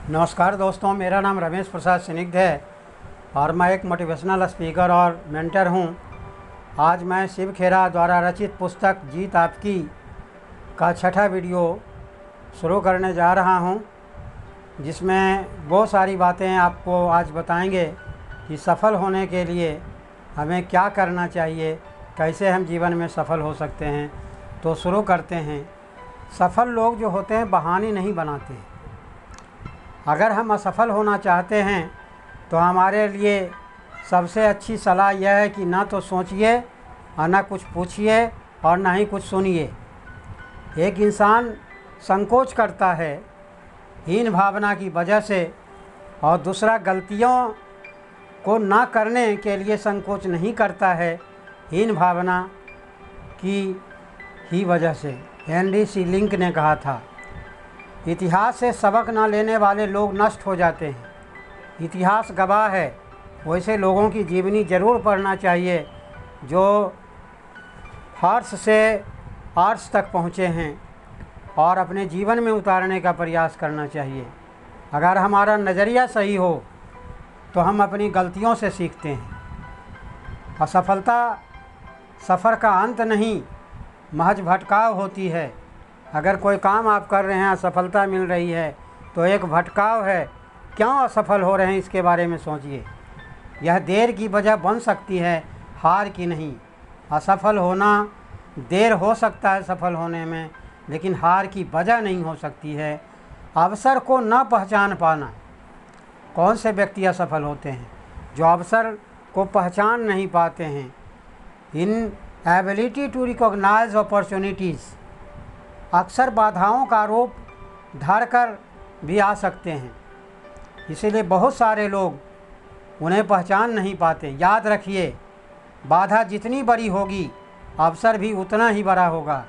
नमस्कार दोस्तों, मेरा नाम रमेश प्रसाद स्निग्ध है और मैं एक मोटिवेशनल स्पीकर और मेंटर हूं। आज मैं शिव खेरा द्वारा रचित पुस्तक जीत आपकी का छठा वीडियो शुरू करने जा रहा हूं, जिसमें बहुत सारी बातें आपको आज बताएंगे कि सफल होने के लिए हमें क्या करना चाहिए, कैसे हम जीवन में सफल हो सकते हैं। तो शुरू करते हैं। सफल लोग जो होते हैं बहाने नहीं बनाते हैं। अगर हम असफल होना चाहते हैं तो हमारे लिए सबसे अच्छी सलाह यह है कि ना तो सोचिए और ना कुछ पूछिए और ना ही कुछ सुनिए। एक इंसान संकोच करता है हीन भावना की वजह से, और दूसरा गलतियों को ना करने के लिए संकोच नहीं करता है हीन भावना की ही वजह से। हेनरी सी लिंक ने कहा था, इतिहास से सबक न लेने वाले लोग नष्ट हो जाते हैं। इतिहास गवाह है। वैसे लोगों की जीवनी ज़रूर पढ़ना चाहिए जो हर्ष से आर्स तक पहुँचे हैं और अपने जीवन में उतारने का प्रयास करना चाहिए। अगर हमारा नज़रिया सही हो तो हम अपनी गलतियों से सीखते हैं। असफलता सफ़र का अंत नहीं, महज भटकाव होती है। अगर कोई काम आप कर रहे हैं, असफलता मिल रही है तो एक भटकाव है। क्यों असफल हो रहे हैं इसके बारे में सोचिए। यह देर की वजह बन सकती है, हार की नहीं। असफल होना देर हो सकता है सफल होने में, लेकिन हार की वजह नहीं हो सकती है। अवसर को न पहचान पाना। कौन से व्यक्ति असफल होते हैं? जो अवसर को पहचान नहीं पाते हैं। इन एबिलिटी टू रिकॉग्नाइज अपॉर्चुनिटीज़ अक्सर बाधाओं का रूप धारकर भी आ सकते हैं, इसीलिए बहुत सारे लोग उन्हें पहचान नहीं पाते। याद रखिए, बाधा जितनी बड़ी होगी अवसर भी उतना ही बड़ा होगा।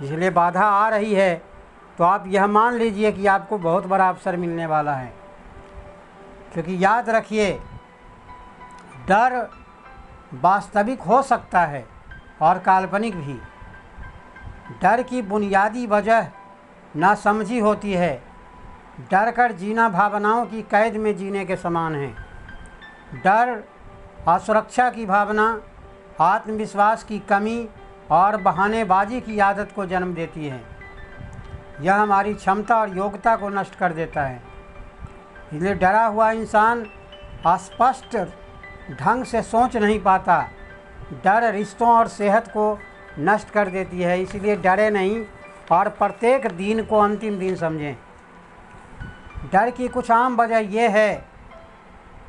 इसलिए बाधा आ रही है तो आप यह मान लीजिए कि आपको बहुत बड़ा अवसर मिलने वाला है। क्योंकि याद रखिए, डर वास्तविक हो सकता है और काल्पनिक भी। डर की बुनियादी वजह नासमझी होती है। डर कर जीना भावनाओं की कैद में जीने के समान है। डर असुरक्षा की भावना, आत्मविश्वास की कमी और बहानेबाजी की आदत को जन्म देती है। यह हमारी क्षमता और योग्यता को नष्ट कर देता है। इसलिए डरा हुआ इंसान स्पष्ट ढंग से सोच नहीं पाता। डर रिश्तों और सेहत को नष्ट कर देती है। इसलिए डरे नहीं और प्रत्येक दिन को अंतिम दिन समझें। डर की कुछ आम वजह यह है: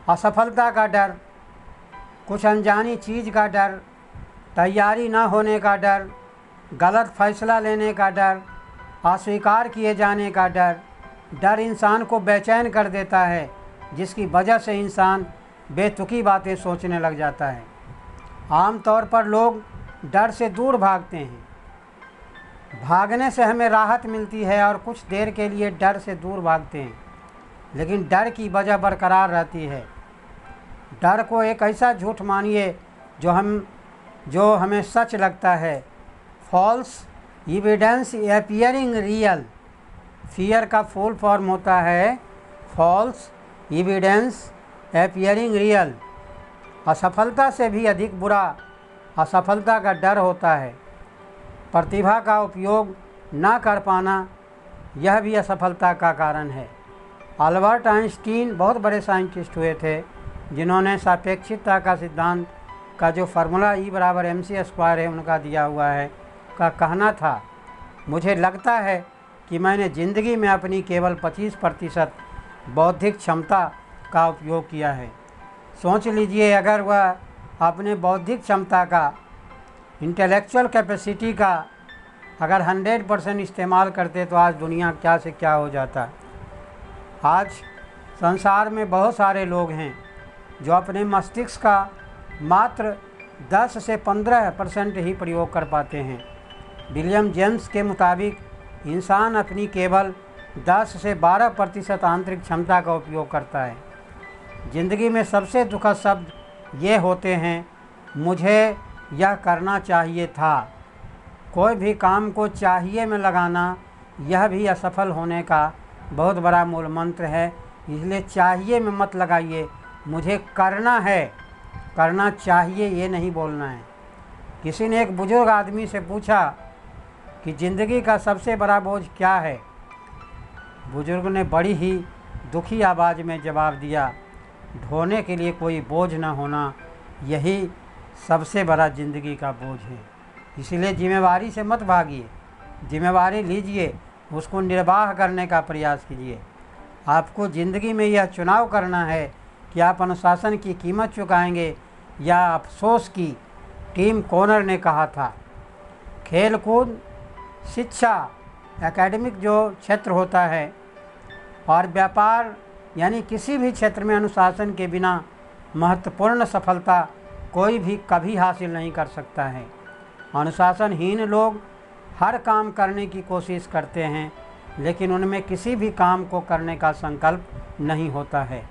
असफलता का डर, कुछ अनजानी चीज़ का डर, तैयारी न होने का डर, गलत फैसला लेने का डर, अस्वीकार किए जाने का डर। डर इंसान को बेचैन कर देता है, जिसकी वजह से इंसान बेतुकी बातें सोचने लग जाता है। आमतौर पर लोग डर से दूर भागते हैं। भागने से हमें राहत मिलती है और कुछ देर के लिए डर से दूर भागते हैं, लेकिन डर की वजह बरकरार रहती है। डर को एक ऐसा झूठ मानिए जो हमें सच लगता है। False evidence appearing real. Fear का फुल फॉर्म होता है फॉल्स एविडेंस अपीयरिंग रियल। असफलता से भी अधिक बुरा असफलता का डर होता है। प्रतिभा का उपयोग न कर पाना, यह भी असफलता का कारण है। अल्बर्ट आइंस्टीन बहुत बड़े साइंटिस्ट हुए थे, जिन्होंने सापेक्षिकता का सिद्धांत का जो फार्मूला E=mc² है उनका दिया हुआ है, का कहना था, मुझे लगता है कि मैंने ज़िंदगी में अपनी केवल 25% बौद्धिक क्षमता का उपयोग किया है। सोच लीजिए, अगर वह अपने बौद्धिक क्षमता का, इंटेलेक्चुअल कैपेसिटी का अगर 100% इस्तेमाल करते तो आज दुनिया क्या से क्या हो जाता। आज संसार में बहुत सारे लोग हैं जो अपने मस्तिष्क का मात्र 10 से 15% ही प्रयोग कर पाते हैं। विलियम जेम्स के मुताबिक इंसान अपनी केवल 10 से 12% आंतरिक क्षमता का उपयोग करता है। ज़िंदगी में सबसे दुखद शब्द ये होते हैं, मुझे यह करना चाहिए था। कोई भी काम को चाहिए में लगाना, यह भी असफल होने का बहुत बड़ा मूल मंत्र है। इसलिए चाहिए में मत लगाइए, मुझे करना है, करना चाहिए ये नहीं बोलना है। किसी ने एक बुजुर्ग आदमी से पूछा कि ज़िंदगी का सबसे बड़ा बोझ क्या है। बुजुर्ग ने बड़ी ही दुखी आवाज़ में जवाब दिया, ढोने के लिए कोई बोझ न होना, यही सबसे बड़ा ज़िंदगी का बोझ है। इसीलिए जिम्मेवारी से मत भागिए, जिम्मेवारी लीजिए, उसको निर्वाह करने का प्रयास कीजिए। आपको ज़िंदगी में यह चुनाव करना है कि आप अनुशासन की कीमत चुकाएंगे या अफसोस की। टिम कॉनर ने कहा था, खेलकूद, शिक्षा, एकेडमिक जो क्षेत्र होता है और व्यापार यानी किसी भी क्षेत्र में अनुशासन के बिना महत्वपूर्ण सफलता कोई भी कभी हासिल नहीं कर सकता है। अनुशासनहीन लोग हर काम करने की कोशिश करते हैं, लेकिन उनमें किसी भी काम को करने का संकल्प नहीं होता है।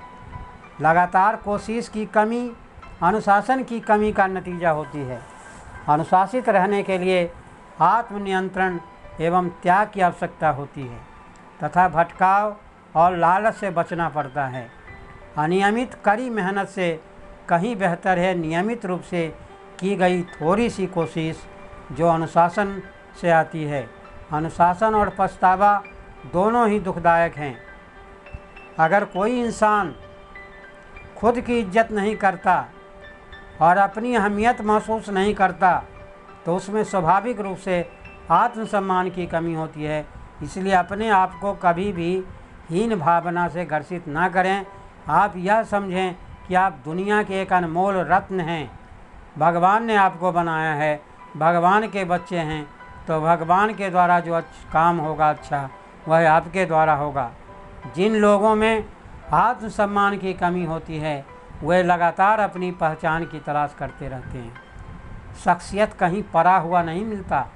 लगातार कोशिश की कमी अनुशासन की कमी का नतीजा होती है। अनुशासित रहने के लिए आत्मनियंत्रण एवं त्याग की आवश्यकता होती है तथा भटकाव और लालच से बचना पड़ता है। अनियमित कड़ी मेहनत से कहीं बेहतर है नियमित रूप से की गई थोड़ी सी कोशिश जो अनुशासन से आती है। अनुशासन और पछतावा दोनों ही दुखदायक हैं। अगर कोई इंसान खुद की इज्जत नहीं करता और अपनी अहमियत महसूस नहीं करता तो उसमें स्वाभाविक रूप से आत्मसम्मान की कमी होती है। इसलिए अपने आप को कभी भी हीन भावना से घर्षित ना करें। आप यह समझें कि आप दुनिया के एक अनमोल रत्न हैं। भगवान ने आपको बनाया है, भगवान के बच्चे हैं, तो भगवान के द्वारा जो काम होगा अच्छा वह आपके द्वारा होगा। जिन लोगों में आत्मसम्मान की कमी होती है वे लगातार अपनी पहचान की तलाश करते रहते हैं। शख्सियत कहीं पड़ा हुआ नहीं मिलता,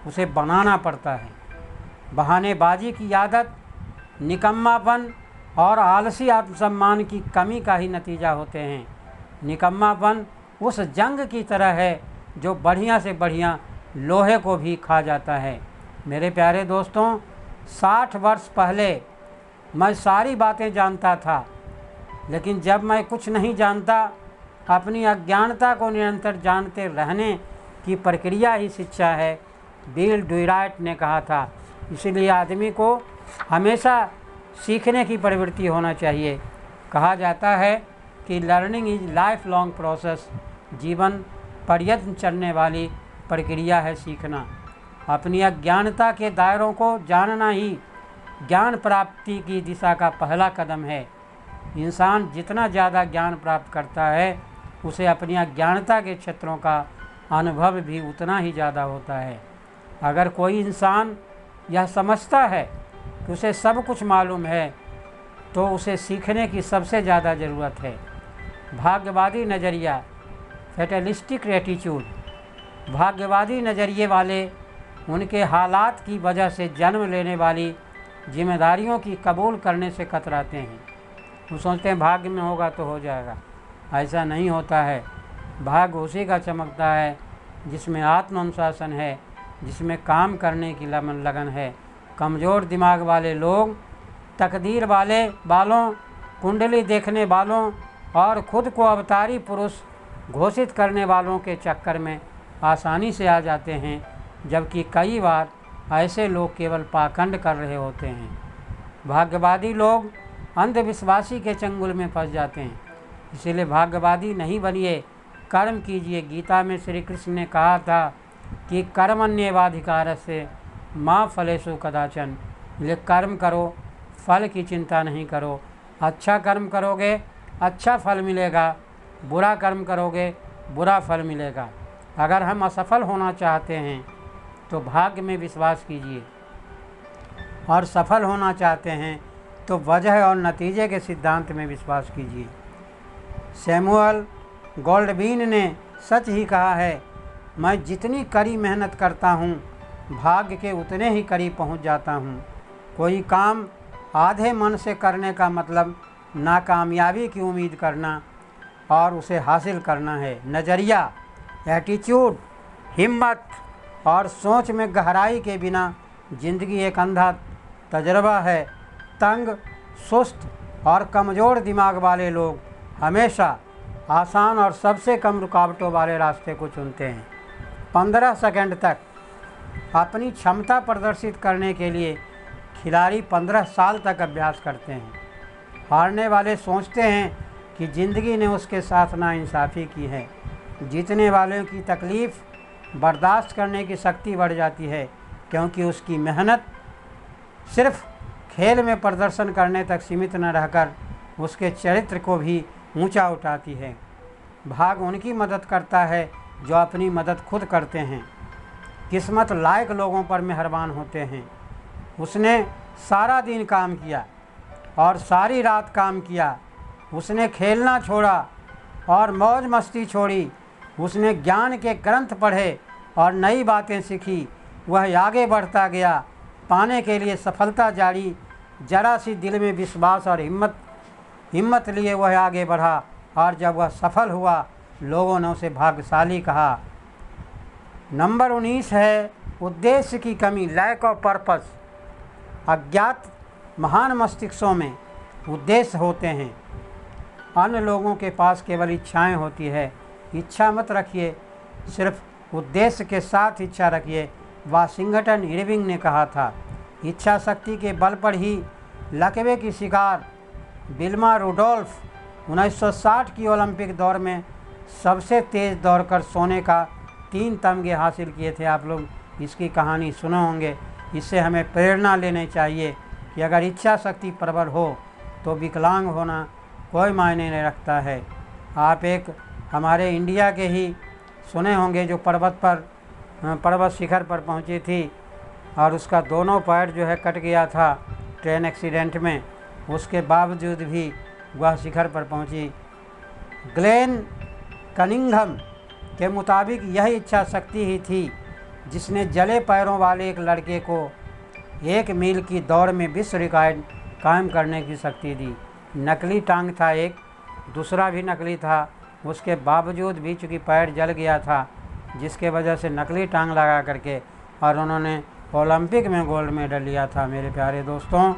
उसे बनाना पड़ता है। बहानेबाजी की आदत, निकम्मापन और आलसी आत्मसम्मान की कमी का ही नतीजा होते हैं। निकम्मापन उस जंग की तरह है जो बढ़िया से बढ़िया लोहे को भी खा जाता है। मेरे प्यारे दोस्तों, 60 वर्ष पहले मैं सारी बातें जानता था, लेकिन जब मैं कुछ नहीं जानता, अपनी अज्ञानता को निरंतर जानते रहने की प्रक्रिया ही शिक्षा है, बिल डुइराइट ने कहा था। इसीलिए आदमी को हमेशा सीखने की प्रवृत्ति होना चाहिए। कहा जाता है कि learning is life long process, जीवन पर्यंत चलने वाली प्रक्रिया है सीखना। अपनी अज्ञानता के दायरों को जानना ही ज्ञान प्राप्ति की दिशा का पहला कदम है। इंसान जितना ज़्यादा ज्ञान प्राप्त करता है उसे अपनी अज्ञानता के क्षेत्रों का अनुभव भी उतना ही ज़्यादा होता है। अगर कोई इंसान यह समझता है कि उसे सब कुछ मालूम है तो उसे सीखने की सबसे ज़्यादा ज़रूरत है। भाग्यवादी नज़रिया, फैटलिस्टिक एटीट्यूड, भाग्यवादी नज़रिए वाले उनके हालात की वजह से जन्म लेने वाली जिम्मेदारियों की कबूल करने से कतराते हैं। वो सोचते हैं भाग्य में होगा तो हो जाएगा। ऐसा नहीं होता है। भाग्य उसी का चमकता है जिसमें आत्म अनुशासन है, जिसमें काम करने की लगन है। कमज़ोर दिमाग वाले लोग तकदीर वाले बालों, कुंडली देखने वालों और खुद को अवतारी पुरुष घोषित करने वालों के चक्कर में आसानी से आ जाते हैं, जबकि कई बार ऐसे लोग केवल पाखंड कर रहे होते हैं। भाग्यवादी लोग अंधविश्वासी के चंगुल में फंस जाते हैं। इसीलिए भाग्यवादी नहीं बनिए, कर्म कीजिए। गीता में श्री कृष्ण ने कहा था कि कर्मण्येवाधिकारस्य मा फलेषु कदाचन। इसलिए कर्म करो, फल की चिंता नहीं करो। अच्छा कर्म करोगे अच्छा फल मिलेगा, बुरा कर्म करोगे बुरा फल मिलेगा। अगर हम असफल होना चाहते हैं तो भाग्य में विश्वास कीजिए, और सफल होना चाहते हैं तो वजह और नतीजे के सिद्धांत में विश्वास कीजिए। सैमुअल गोल्डबीन ने सच ही कहा है, मैं जितनी कड़ी मेहनत करता हूँ भाग्य के उतने ही करीब पहुँच जाता हूँ। कोई काम आधे मन से करने का मतलब नाकामयाबी की उम्मीद करना और उसे हासिल करना है। नज़रिया, एटीट्यूड, हिम्मत और सोच में गहराई के बिना ज़िंदगी एक अंधा तजर्बा है। तंग, सुस्त और कमज़ोर दिमाग वाले लोग हमेशा आसान और सबसे कम रुकावटों वाले रास्ते को चुनते हैं। 15 सेकंड तक अपनी क्षमता प्रदर्शित करने के लिए खिलाड़ी 15 साल तक अभ्यास करते हैं। हारने वाले सोचते हैं कि ज़िंदगी ने उसके साथ नाइंसाफ़ी की है। जीतने वालों की तकलीफ़ बर्दाश्त करने की शक्ति बढ़ जाती है, क्योंकि उसकी मेहनत सिर्फ खेल में प्रदर्शन करने तक सीमित न रहकर उसके चरित्र को भी ऊंचा उठाती है। भाग उनकी मदद करता है जो अपनी मदद खुद करते हैं। किस्मत लायक लोगों पर मेहरबान होते हैं। उसने सारा दिन काम किया और सारी रात काम किया। उसने खेलना छोड़ा और मौज मस्ती छोड़ी। उसने ज्ञान के ग्रंथ पढ़े और नई बातें सीखी। वह आगे बढ़ता गया, पाने के लिए सफलता जारी। जरा सी दिल में विश्वास और हिम्मत लिए वह आगे बढ़ा, और जब वह सफल हुआ लोगों ने उसे भाग्यशाली कहा। नंबर 19 है उद्देश्य की कमी, लैक ऑफ पर्पस। अज्ञात महान मस्तिष्कों में उद्देश्य होते हैं। अन्य लोगों के पास केवल इच्छाएं होती है। इच्छा मत रखिए, सिर्फ उद्देश्य के साथ इच्छा रखिए। वाशिंगटन इरविंग ने कहा था। इच्छा शक्ति के बल पर ही लकवे की शिकार विल्मा रुडोल्फ 1960 की ओलंपिक दौड़ में सबसे तेज़ दौड़कर सोने का 3 तमगे हासिल किए थे। आप लोग इसकी कहानी सुने होंगे। इससे हमें प्रेरणा लेनी चाहिए कि अगर इच्छा शक्ति प्रबल हो तो विकलांग होना कोई मायने नहीं रखता है। आप एक हमारे इंडिया के ही सुने होंगे जो पर्वत शिखर पर पहुंची थी और उसका दोनों पैर जो है कट गया था ट्रेन एक्सीडेंट में। उसके बावजूद भी वह शिखर पर पहुंची। ग्लेन कनिंघम के मुताबिक यह इच्छा शक्ति ही थी जिसने जले पैरों वाले एक लड़के को 1 मील की दौड़ में विश्व रिकॉर्ड कायम करने की शक्ति दी। नकली टांग था, एक दूसरा भी नकली था। उसके बावजूद भी चूँकि पैर जल गया था, जिसके वजह से नकली टांग लगा करके और उन्होंने ओलंपिक में गोल्ड मेडल लिया था। मेरे प्यारे दोस्तों,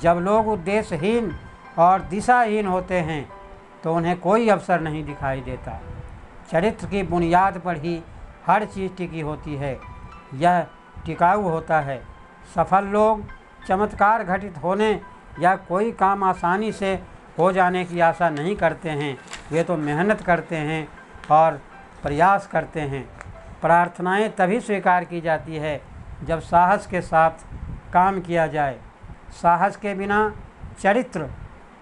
जब लोग उद्देश्यहीन और दिशाहीन होते हैं तो उन्हें कोई अवसर नहीं दिखाई देता। चरित्र की बुनियाद पर ही हर चीज़ टिकी होती है, यह टिकाऊ होता है। सफल लोग चमत्कार घटित होने या कोई काम आसानी से हो जाने की आशा नहीं करते हैं। वे तो मेहनत करते हैं और प्रयास करते हैं। प्रार्थनाएं तभी स्वीकार की जाती है जब साहस के साथ काम किया जाए। साहस के बिना चरित्र,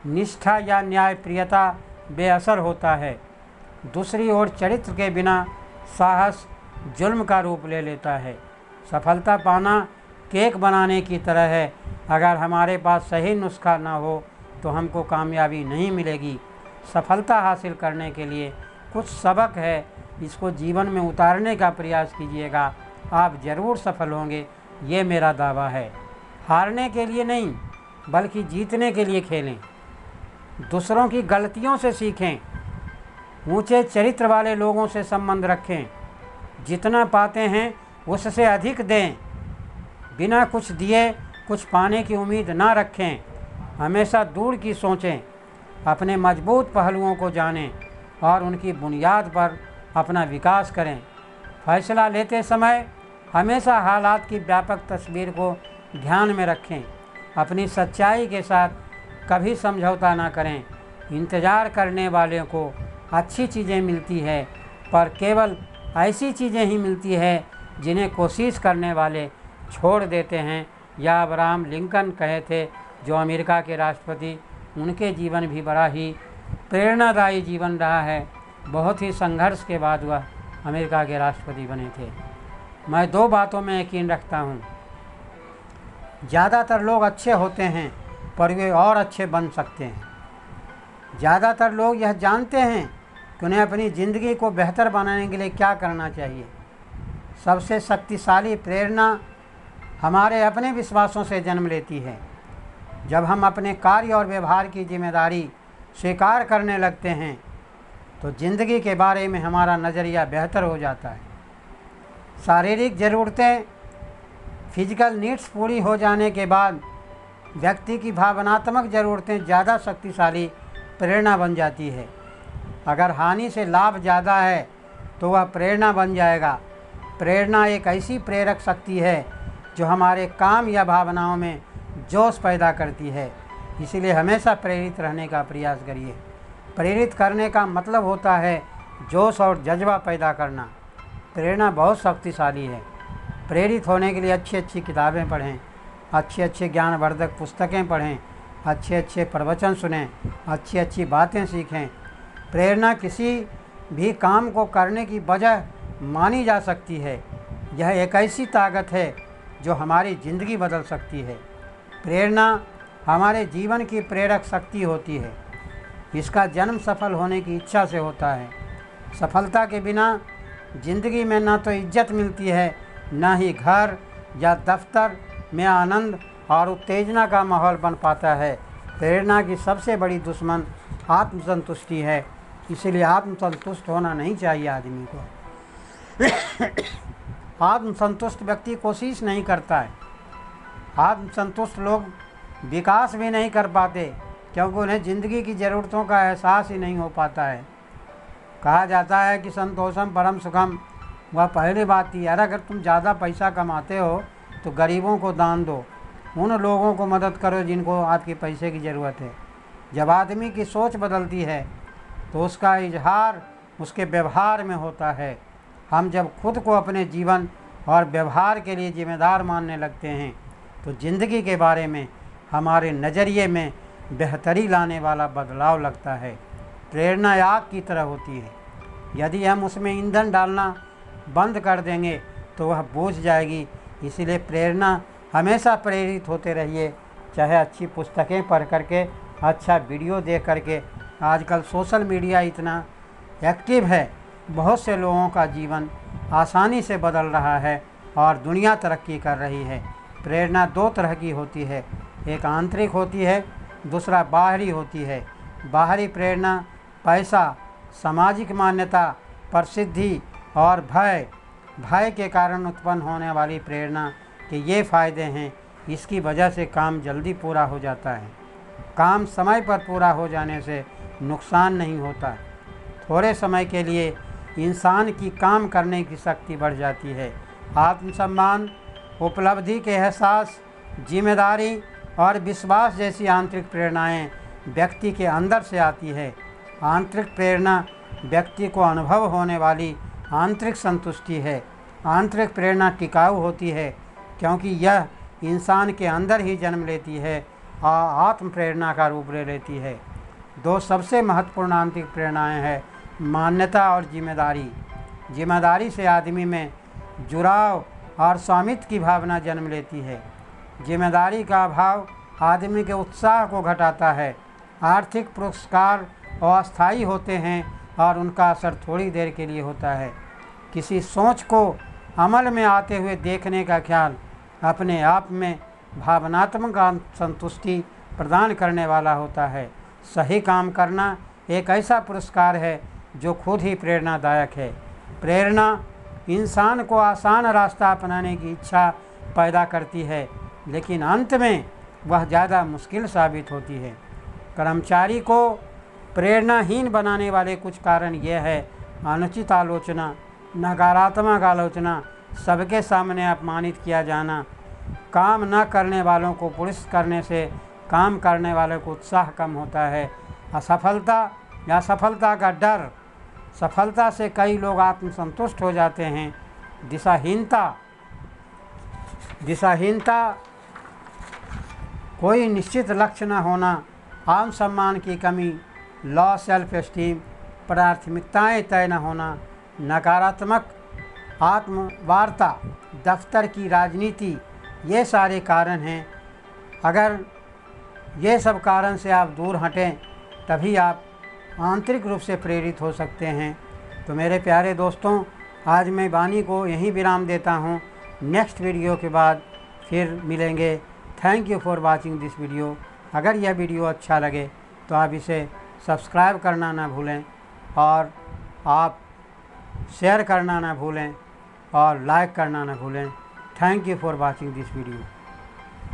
निष्ठा या न्यायप्रियता बेअसर होता है। दूसरी ओर चरित्र के बिना साहस जुल्म का रूप ले लेता है। सफलता पाना केक बनाने की तरह है। अगर हमारे पास सही नुस्खा ना हो तो हमको कामयाबी नहीं मिलेगी। सफलता हासिल करने के लिए कुछ सबक है, इसको जीवन में उतारने का प्रयास कीजिएगा, आप ज़रूर सफल होंगे, ये मेरा दावा है। हारने के लिए नहीं बल्कि जीतने के लिए खेलें। दूसरों की गलतियों से सीखें। ऊंचे चरित्र वाले लोगों से संबंध रखें। जितना पाते हैं उससे अधिक दें। बिना कुछ दिए कुछ पाने की उम्मीद ना रखें। हमेशा दूर की सोचें। अपने मजबूत पहलुओं को जानें और उनकी बुनियाद पर अपना विकास करें। फैसला लेते समय हमेशा हालात की व्यापक तस्वीर को ध्यान में रखें। अपनी सच्चाई के साथ कभी समझौता ना करें। इंतज़ार करने वाले को अच्छी चीज़ें मिलती है, पर केवल ऐसी चीज़ें ही मिलती है जिन्हें कोशिश करने वाले छोड़ देते हैं। या अब्राहम लिंकन कहे थे, जो अमेरिका के राष्ट्रपति, उनके जीवन भी बड़ा ही प्रेरणादायी जीवन रहा है। बहुत ही संघर्ष के बाद वह अमेरिका के राष्ट्रपति बने थे। मैं 2 बातों में यकीन रखता हूँ। ज़्यादातर लोग अच्छे होते हैं पर वे और अच्छे बन सकते हैं। ज़्यादातर लोग यह जानते हैं कि उन्हें अपनी ज़िंदगी को बेहतर बनाने के लिए क्या करना चाहिए। सबसे शक्तिशाली प्रेरणा हमारे अपने विश्वासों से जन्म लेती है। जब हम अपने कार्य और व्यवहार की जिम्मेदारी स्वीकार करने लगते हैं तो ज़िंदगी के बारे में हमारा नज़रिया बेहतर हो जाता है। शारीरिक ज़रूरतें, फिजिकल नीड्स पूरी हो जाने के बाद व्यक्ति की भावनात्मक ज़रूरतें ज़्यादा शक्तिशाली प्रेरणा बन जाती है। अगर हानि से लाभ ज़्यादा है तो वह प्रेरणा बन जाएगा। प्रेरणा एक ऐसी प्रेरक शक्ति है जो हमारे काम या भावनाओं में जोश पैदा करती है। इसीलिए हमेशा प्रेरित रहने का प्रयास करिए। प्रेरित करने का मतलब होता है जोश और जज्बा पैदा करना। प्रेरणा बहुत शक्तिशाली है। प्रेरित होने के लिए अच्छी अच्छी किताबें पढ़ें, अच्छे अच्छे ज्ञानवर्धक पुस्तकें पढ़ें, अच्छे अच्छे प्रवचन सुनें, अच्छी अच्छी बातें सीखें। प्रेरणा किसी भी काम को करने की वजह मानी जा सकती है। यह एक ऐसी ताकत है जो हमारी ज़िंदगी बदल सकती है। प्रेरणा हमारे जीवन की प्रेरक शक्ति होती है। इसका जन्म सफल होने की इच्छा से होता है। सफलता के बिना ज़िंदगी में ना तो इज्जत मिलती है, ना ही घर या दफ्तर में आनंद और उत्तेजना का माहौल बन पाता है। प्रेरणा की सबसे बड़ी दुश्मन आत्मसंतुष्टि है। इसीलिए आत्मसंतुष्ट होना नहीं चाहिए आदमी को। आत्मसंतुष्ट व्यक्ति कोशिश नहीं करता है। आत्मसंतुष्ट लोग विकास भी नहीं कर पाते, क्योंकि उन्हें ज़िंदगी की ज़रूरतों का एहसास ही नहीं हो पाता है। कहा जाता है कि संतोषम परम सुखम। वह पहली बात थी, यार अगर तुम ज़्यादा पैसा कमाते हो तो गरीबों को दान दो, उन लोगों को मदद करो जिनको आपके पैसे की ज़रूरत है। जब आदमी की सोच बदलती है तो उसका इजहार उसके व्यवहार में होता है। हम जब खुद को अपने जीवन और व्यवहार के लिए जिम्मेदार मानने लगते हैं तो ज़िंदगी के बारे में हमारे नज़रिए में बेहतरी लाने वाला बदलाव लगता है। प्रेरणा आग की तरह होती है। यदि हम उसमें ईंधन डालना बंद कर देंगे तो वह बुझ जाएगी। इसीलिए प्रेरणा हमेशा प्रेरित होते रहिए, चाहे अच्छी पुस्तकें पढ़ करके, अच्छा वीडियो देख करके। आजकल सोशल मीडिया इतना एक्टिव है, बहुत से लोगों का जीवन आसानी से बदल रहा है और दुनिया तरक्की कर रही है। प्रेरणा दो तरह की होती है, एक आंतरिक होती है, दूसरा बाहरी होती है। बाहरी प्रेरणा पैसा, सामाजिक मान्यता, प्रसिद्धि और भय के कारण उत्पन्न होने वाली प्रेरणा के ये फ़ायदे हैं। इसकी वजह से काम जल्दी पूरा हो जाता है। काम समय पर पूरा हो जाने से नुकसान नहीं होता। थोड़े समय के लिए इंसान की काम करने की शक्ति बढ़ जाती है। आत्मसम्मान, उपलब्धि के एहसास, जिम्मेदारी और विश्वास जैसी आंतरिक प्रेरणाएं व्यक्ति के अंदर से आती है। आंतरिक प्रेरणा व्यक्ति को अनुभव होने वाली आंतरिक संतुष्टि है। आंतरिक प्रेरणा टिकाऊ होती है क्योंकि यह इंसान के अंदर ही जन्म लेती है और आत्म प्रेरणा का रूप ले लेती है। दो सबसे महत्वपूर्ण आंतरिक प्रेरणाएं हैं, मान्यता और जिम्मेदारी। जिम्मेदारी से आदमी में जुड़ाव और स्वामित्व की भावना जन्म लेती है। जिम्मेदारी का अभाव आदमी के उत्साह को घटाता है। आर्थिक पुरस्कार अस्थायी होते हैं और उनका असर थोड़ी देर के लिए होता है। किसी सोच को अमल में आते हुए देखने का ख्याल अपने आप में भावनात्मक संतुष्टि प्रदान करने वाला होता है। सही काम करना एक ऐसा पुरस्कार है जो खुद ही प्रेरणादायक है। प्रेरणा इंसान को आसान रास्ता अपनाने की इच्छा पैदा करती है, लेकिन अंत में वह ज़्यादा मुश्किल साबित होती है। कर्मचारी को प्रेरणाहीन बनाने वाले कुछ कारण यह है: अनुचित आलोचना, नकारात्मक आलोचना, सबके सामने अपमानित किया जाना, काम न करने वालों को पुरस्कृत करने से काम करने वालों को उत्साह कम होता है। असफलता या सफलता का डर, सफलता से कई लोग आत्मसंतुष्ट हो जाते हैं। दिशाहीनता, कोई निश्चित लक्ष्य न होना, आत्म सम्मान की कमी, लॉ सेल्फ एस्टीम, प्राथमिकताएं तय न होना, नकारात्मक आत्मवार्ता, दफ्तर की राजनीति, ये सारे कारण हैं। अगर ये सब कारण से आप दूर हटें तभी आप आंतरिक रूप से प्रेरित हो सकते हैं। तो मेरे प्यारे दोस्तों, आज मैं वाणी को यहीं विराम देता हूँ। नेक्स्ट वीडियो के बाद फिर मिलेंगे। Thank you for watching this video. अगर यह वीडियो अच्छा लगे तो आप इसे सब्सक्राइब करना ना भूलें और आप शेयर करना ना भूलें और लाइक करना ना भूलें। Thank you for watching this video.